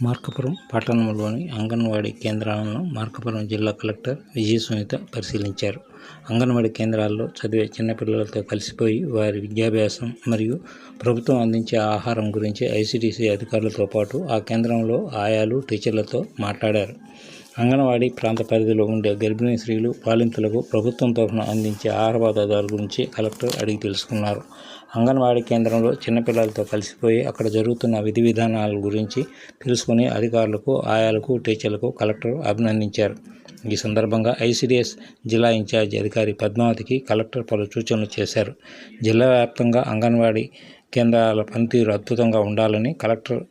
మార్కాపురం పట్టణంలోని అంగన్వాడీ కేంద్రాలను మార్కాపురం జిల్లా కలెక్టర్ విజయ సునీత పరిశీలించారు. అంగన్వాడీ కేంద్రాల్లో చదివే చిన్నపిల్లలతో కలిసిపోయి వారి విద్యాభ్యాసం మరియు ప్రభుత్వం అందించే ఆహారం గురించి ఐసీడీసీ అధికారులతో పాటు ఆ కేంద్రంలో ఆయాలు, టీచర్లతో మాట్లాడారు. అంగన్వాడీ ప్రాంత పరిధిలో ఉండే గర్భిణీ స్త్రీలు, బాలింతలకు ప్రభుత్వం తరఫున అందించే ఆహార పదార్థాల గురించి కలెక్టర్ అడిగి తెలుసుకున్నారు. అంగన్వాడీ కేంద్రంలో చిన్నపిల్లలతో కలిసిపోయి అక్కడ జరుగుతున్న విధి విధానాల గురించి తెలుసుకుని అధికారులకు, ఆయాలకు, టీచర్లకు కలెక్టర్ అభినందించారు. ఈ సందర్భంగా ఐసీడీఎస్ జిల్లా ఇన్ఛార్జి అధికారి పద్మావతికి కలెక్టర్ పలు సూచనలు చేశారు. జిల్లా వ్యాప్తంగా అంగన్వాడీ కేంద్రాల పనితీరు అద్భుతంగా ఉండాలని కలెక్టర్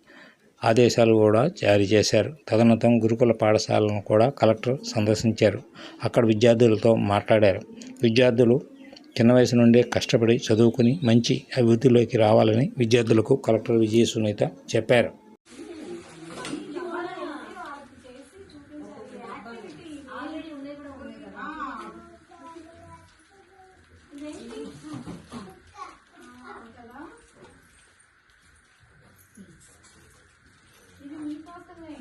ఆదేశాలు కూడా జారీ చేశారు. తదనంతరం గురుకుల పాఠశాలను కూడా కలెక్టర్ సందర్శించారు. అక్కడ విద్యార్థులతో మాట్లాడారు. విద్యార్థులు చిన్న వయసు నుండే కష్టపడి చదువుకుని మంచి అభివృద్ధిలోకి రావాలని విద్యార్థులకు కలెక్టర్ విజయ సునీత చెప్పారు. ఇది మీకోసమే.